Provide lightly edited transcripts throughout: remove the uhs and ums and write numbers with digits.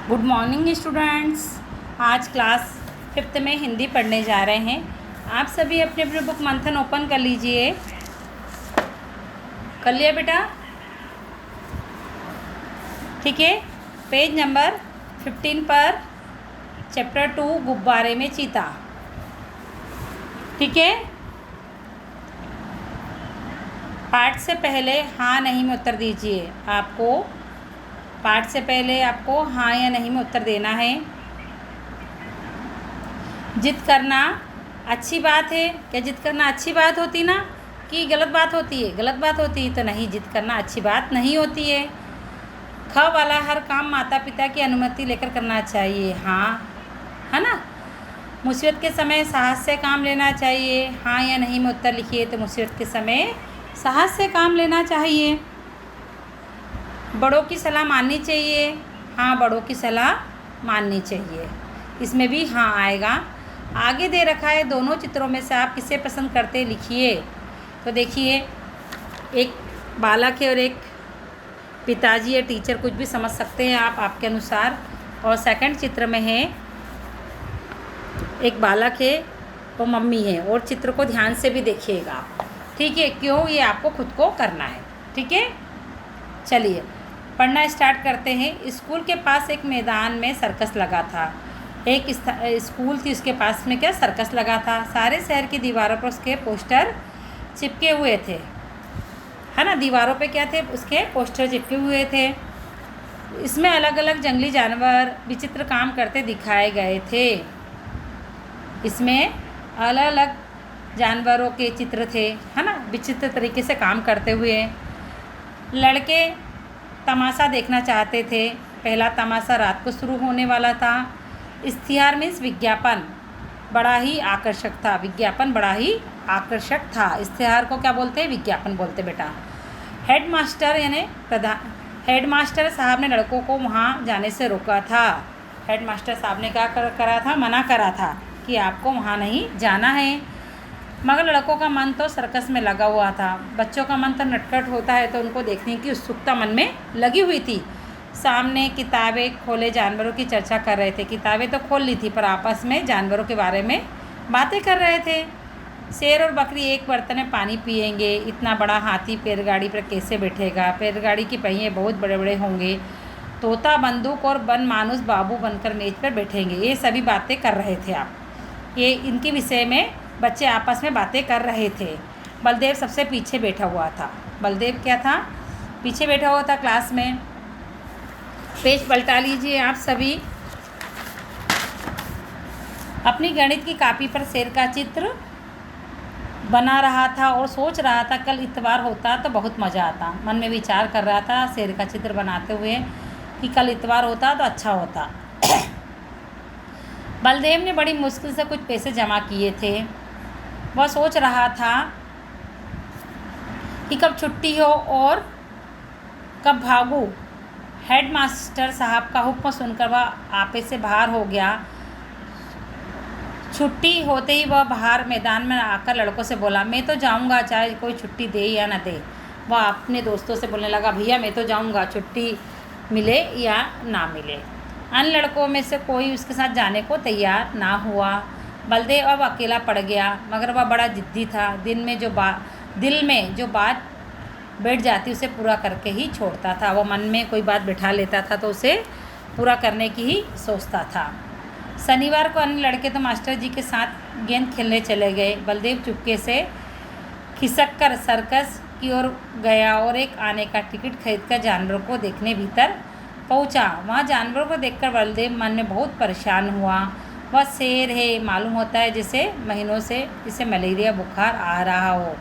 Good morning students. आज class 5th में हिंदी पढ़ने जा रहे हैं। आप सभी अपने अपने बुक मंथन ओपन कर लीजिए। कर लिया बेटा? ठीक है। पेज नंबर 15 पर चैप्टर 2 गुब्बारे में चीता। ठीक है। पाठ से पहले हाँ नहीं में उत्तर दीजिए। आपको पाठ से पहले आपको हाँ या नहीं में उत्तर देना है। जिद करना अच्छी बात है। क्या जिद करना अच्छी बात होती ना कि गलत बात होती है? गलत बात होती है तो नहीं, जिद करना अच्छी बात नहीं होती है। ख वाला हर काम माता पिता की अनुमति लेकर करना चाहिए। हाँ, है ना। मुसीबत के समय साहस से काम लेना चाहिए। हाँ या नहीं में उत्तर लिखिए। तो मुसीबत के समय साहस से काम लेना चाहिए। बड़ों की सलाह माननी चाहिए। हाँ, बड़ों की सलाह माननी चाहिए। इसमें भी हाँ आएगा। आगे दे रखा है दोनों चित्रों में से आप किसे पसंद करते लिखिए। तो देखिए, एक बालक है और एक पिताजी या टीचर, कुछ भी समझ सकते हैं आप आपके अनुसार। और सेकंड चित्र में है एक बालक है और मम्मी है। और चित्र को ध्यान से भी देखिएगा। ठीक है, क्यों ये आपको खुद को करना है। ठीक है, चलिए पढ़ना स्टार्ट करते हैं। स्कूल के पास एक मैदान में सर्कस लगा था। एक स्कूल थी, उसके पास में क्या सर्कस लगा था। सारे शहर की दीवारों पर उसके पोस्टर चिपके हुए थे, है ना। दीवारों पे क्या थे? उसके पोस्टर चिपके हुए थे। इसमें अलग अलग जंगली जानवर विचित्र काम करते दिखाए गए थे। इसमें अलग अलग जानवरों के चित्र थे, है ना, विचित्र तरीके से काम करते हुए। लड़के तमाशा देखना चाहते थे। पहला तमाशा रात को शुरू होने वाला था। इश्तिहार मीन्स विज्ञापन बड़ा ही आकर्षक था। विज्ञापन बड़ा ही आकर्षक था। इश्तिहार को क्या बोलते हैं? विज्ञापन बोलते बेटा। हेडमास्टर यानी प्रधान हेडमास्टर साहब ने लड़कों को वहाँ जाने से रोका था। हेडमास्टर साहब ने क्या करा था? मना करा था कि आपको वहाँ नहीं जाना है। मगर लड़कों का मन तो सर्कस में लगा हुआ था। बच्चों का मन तो नटखट होता है, तो उनको देखने की उत्सुकता मन में लगी हुई थी। सामने किताबें खोले जानवरों की चर्चा कर रहे थे। किताबें तो खोल ली थी, पर आपस में जानवरों के बारे में बातें कर रहे थे। शेर और बकरी एक बर्तन में पानी पिएंगे। इतना बड़ा हाथी बैलगाड़ी पर कैसे बैठेगा? बैलगाड़ी के पहिए बहुत बड़े बड़े होंगे। तोता बंदूक और बन मानुस बाबू बनकर मेज पर बैठेंगे। ये सभी बातें कर रहे थे आप। ये इनके विषय में बच्चे आपस में बातें कर रहे थे। बलदेव सबसे पीछे बैठा हुआ था। बलदेव क्या था? पीछे बैठा हुआ था क्लास में। पेज पलटा लीजिए आप सभी। अपनी गणित की कॉपी पर शेर का चित्र बना रहा था और सोच रहा था कल इतवार होता तो बहुत मज़ा आता। मन में विचार कर रहा था शेर का चित्र बनाते हुए कि कल इतवार होता तो अच्छा होता। बलदेव ने बड़ी मुश्किल से कुछ पैसे जमा किए थे। वह सोच रहा था कि कब छुट्टी हो और कब भागूं। हेडमास्टर साहब का हुक्म सुनकर वह आपे से बाहर हो गया। छुट्टी होते ही वह बाहर मैदान में आकर लड़कों से बोला, मैं तो जाऊंगा चाहे कोई छुट्टी दे या ना दे। वह अपने दोस्तों से बोलने लगा, भैया मैं तो जाऊंगा, छुट्टी मिले या ना मिले। अन्य लड़कों में से कोई उसके साथ जाने को तैयार ना हुआ। बलदेव अब अकेला पड़ गया, मगर वह बड़ा जिद्दी था। दिल में जो बात बैठ जाती उसे पूरा करके ही छोड़ता था। वह मन में कोई बात बिठा लेता था तो उसे पूरा करने की ही सोचता था। शनिवार को अन्य लड़के तो मास्टर जी के साथ गेंद खेलने चले गए। बलदेव चुपके से खिसक कर सर्कस की ओर गया और एक आने का टिकट खरीदकर जानवरों को देखने भीतर पहुंचा। वहाँ जानवरों को देखकर बलदेव मन में बहुत परेशान हुआ। वह शेर है, मालूम होता है जैसे महीनों से इसे मलेरिया बुखार आ रहा हो।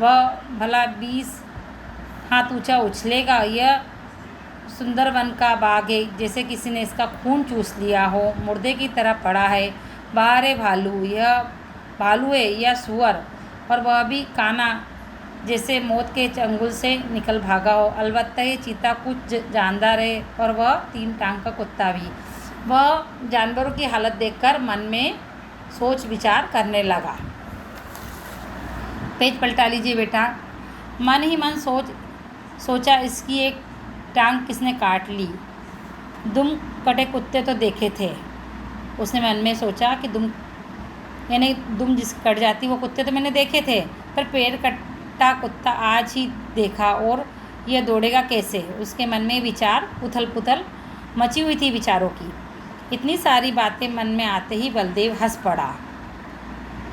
वह भला 20 हाथ ऊंचा उछलेगा। यह सुंदरवन का बाग है, जैसे किसी ने इसका खून चूस लिया हो। मुर्दे की तरह पड़ा है। बाहर है भालू, यह भालू है या सुअर, और वह भी काना, जैसे मौत के चंगुल से निकल भागा हो। अलबत्ता ये चीता कुछ जानदार है और वह 3 टांग का कुत्ता भी। वह जानवरों की हालत देखकर मन में सोच विचार करने लगा। पेज पलटा लीजिए बेटा। मन ही मन सोचा, इसकी एक टांग किसने काट ली। दुम कटे कुत्ते तो देखे थे। उसने मन में सोचा कि दुम यानी दुम जिस कट जाती वो कुत्ते तो मैंने देखे थे, पर पेड़ कटा कुत्ता आज ही देखा और यह दौड़ेगा कैसे। उसके मन में विचार उथल पुथल मची हुई थी विचारों की। इतनी सारी बातें मन में आते ही बलदेव हंस पड़ा।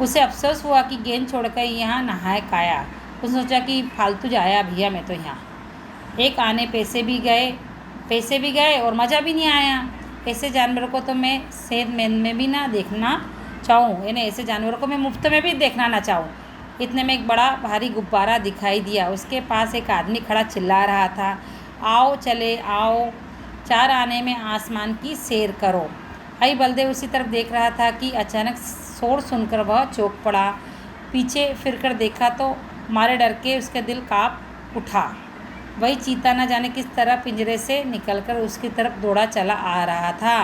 उसे अफसोस हुआ कि गेंद छोड़कर यहाँ नहाए काया। उसने सोचा कि फालतू जाया भैया मैं तो यहाँ। एक आने पैसे भी गए और मज़ा भी नहीं आया। ऐसे जानवरों को तो मैं सेहत में भी ना देखना चाहूँ, यानी ऐसे जानवरों को मैं मुफ्त में भी देखना ना चाहूँ। इतने में एक बड़ा भारी गुब्बारा दिखाई दिया। उसके पास एक आदमी खड़ा चिल्ला रहा था, आओ चले आओ, 4 आने में आसमान की सैर करो। भाई बलदेव उसी तरफ देख रहा था कि अचानक शोर सुनकर वह चौंक पड़ा। पीछे फिरकर देखा तो मारे डर के उसका दिल काँप उठा। वही चीता न जाने किस तरह पिंजरे से निकलकर उसकी तरफ दौड़ा चला आ रहा था।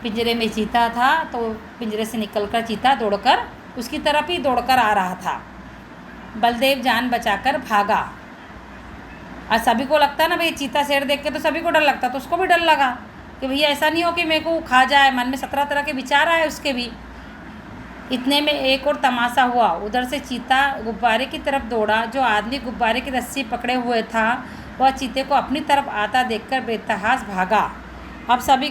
पिंजरे में चीता था तो पिंजरे से निकलकर चीता दौड़कर उसकी तरफ ही दौड़कर आ रहा था। बलदेव जान बचाकर भागा। और सभी को लगता ना भाई, चीता शेर देख के तो सभी को डर लगता, तो उसको भी डर लगा कि भैया ऐसा नहीं हो कि मेरे को खा जाए। मन में 17 तरह के विचार आए उसके भी। इतने में एक और तमाशा हुआ। उधर से चीता गुब्बारे की तरफ दौड़ा। जो आदमी गुब्बारे की रस्सी पकड़े हुए था वह चीते को अपनी तरफ आता देखकर बेतहास भागा। अब सभी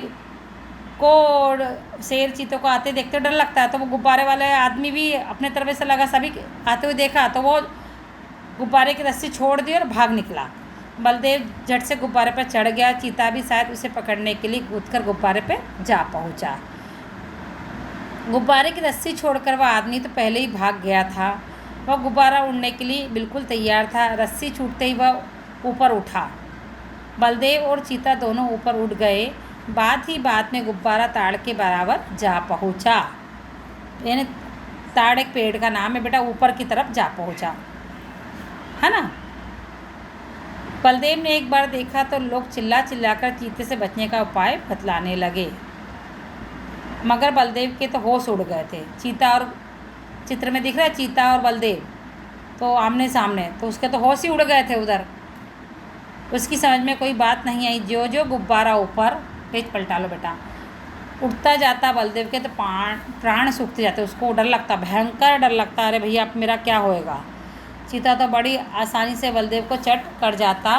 को शेर चीते को आते देखते डर लगता है, तो वो गुब्बारे वाले आदमी भी अपने तरफ से लगा। सभी आते हुए देखा तो वो गुब्बारे की रस्सी छोड़ दी और भाग निकला। बलदेव झट से गुब्बारे पर चढ़ गया। चीता भी शायद उसे पकड़ने के लिए कूदकर गुब्बारे पर जा पहुंचा। गुब्बारे की रस्सी छोड़कर वह आदमी तो पहले ही भाग गया था। वह गुब्बारा उड़ने के लिए बिल्कुल तैयार था। रस्सी छूटते ही वह ऊपर उठा। बलदेव और चीता दोनों ऊपर उठ गए। बात ही बात में गुब्बारा ताड़ के बराबर जा पहुंचा। यानी ताड़ एक पेड़ का नाम है बेटा, ऊपर की तरफ जा पहुंचा, है ना। बलदेव ने एक बार देखा तो लोग चिल्ला चिल्लाकर चीते से बचने का उपाय बतलाने लगे, मगर बलदेव के तो होश उड़ गए थे। चीता और चित्र में दिख रहा है चीता और बलदेव तो आमने सामने, तो उसके तो होश ही उड़ गए थे उधर। उसकी समझ में कोई बात नहीं आई। जो जो गुब्बारा ऊपर, पेज पलटा लो बेटा, उठता जाता बलदेव के तो प्राण सूखते जाते। उसको डर लगता, भयंकर डर लगता, अरे भैया अब मेरा क्या होएगा। चीता तो बड़ी आसानी से बलदेव को चट कर जाता,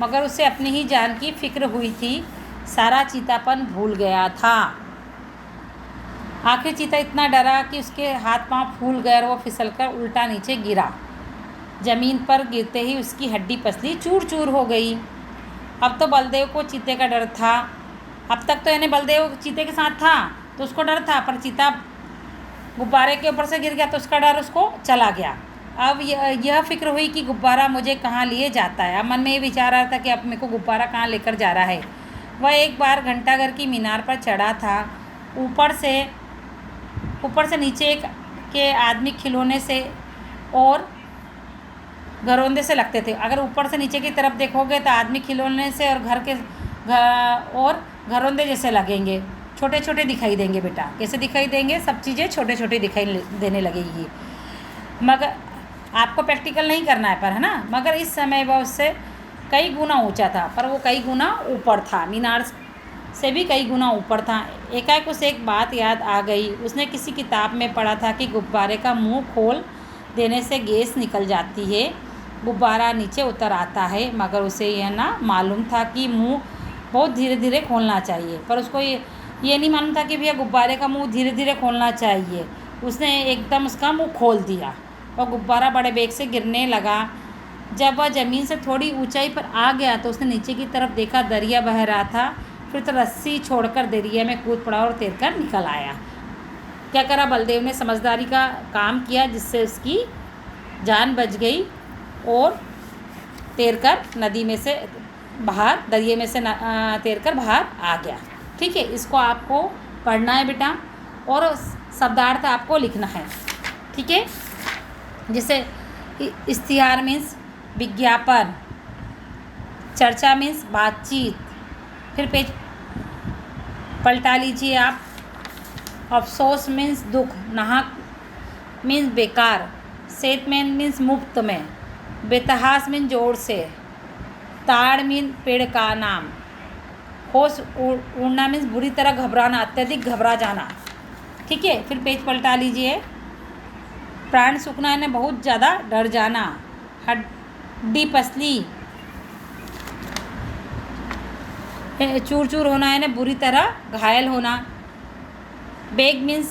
मगर उसे अपनी ही जान की फिक्र हुई थी। सारा चीतापन भूल गया था। आखिर चीता इतना डरा कि उसके हाथ पांव फूल गए और वो फिसलकर उल्टा नीचे गिरा। ज़मीन पर गिरते ही उसकी हड्डी पसली चूर चूर हो गई। अब तो बलदेव को चीते का डर था। अब तक तो यानी बलदेव चीते के साथ था तो उसको डर था, पर चीता गुब्बारे के ऊपर से गिर गया तो उसका डर उसको चला गया। अब यह फिक्र हुई कि गुब्बारा मुझे कहाँ लिए जाता है। अब मन में ये विचार आ रहा था कि अब मेरे को गुब्बारा कहाँ लेकर जा रहा है। वह एक बार घंटाघर की मीनार पर चढ़ा था। ऊपर से नीचे के आदमी खिलौने से और घरौंदे से लगते थे। अगर ऊपर से नीचे की तरफ देखोगे तो आदमी खिलौने से और घरौंदे जैसे लगेंगे, छोटे छोटे दिखाई देंगे बेटा। कैसे दिखाई देंगे? सब चीज़ें छोटे छोटे दिखाई देने लगेगी। मगर आपको प्रैक्टिकल नहीं करना है, पर है ना। मगर इस समय वह उससे कई गुना ऊंचा था, पर वो कई गुना ऊपर था, मीनार से भी कई गुना ऊपर था। एकाएक उसे एक बात याद आ गई। उसने किसी किताब में पढ़ा था कि गुब्बारे का मुंह खोल देने से गैस निकल जाती है, गुब्बारा नीचे उतर आता है। मगर उसे यह ना मालूम था कि मुंह बहुत धीरे धीरे खोलना चाहिए। पर उसको ये नहीं मालूम था कि भैया गुब्बारे का मुंह धीरे धीरे खोलना चाहिए। उसने एकदम उसका मुंह खोल दिया और गुब्बारा बड़े बेग से गिरने लगा। जब वह ज़मीन से थोड़ी ऊंचाई पर आ गया तो उसने नीचे की तरफ देखा, दरिया बह रहा था। फिर तो रस्सी छोड़कर दरिया में कूद पड़ा और तैरकर निकल आया। क्या करा बलदेव ने? समझदारी का काम किया, जिससे उसकी जान बच गई और तैरकर नदी में से बाहर, दरिया में से तैरकर बाहर आ गया। ठीक है, इसको आपको पढ़ना है बेटा और शब्दार्थ आपको लिखना है। ठीक है, जैसे इश्तिहार मीन्स विज्ञापन, चर्चा मीन्स बातचीत। फिर पेज पलटा लीजिए आप। अफसोस मीन्स दुख, नाहक मीन्स बेकार, सेहतमंद मीन्स मुफ्त में, बेतहास मीन्स जोर से, ताड़ मीन पेड़ का नाम, होश उड़ना मीन्स बुरी तरह घबराना, अत्यधिक घबरा जाना। ठीक है, फिर पेज पलटा लीजिए। प्राण सूखना यानी बहुत ज़्यादा डर जाना। हड्डी पसली, चूर चूर होना यानी बुरी तरह घायल होना। बेग मीन्स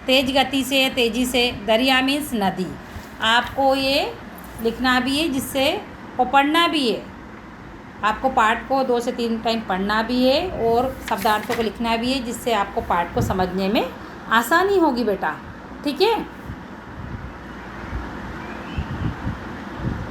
तेज गति से, तेज़ी से। दरिया मीन्स नदी। आपको ये लिखना भी है जिससे वो पढ़ना भी है। आपको पाठ को 2 से 3 टाइम पढ़ना भी है और शब्दार्थों को लिखना भी है जिससे आपको पाठ को समझने में आसानी होगी बेटा। ठीक है।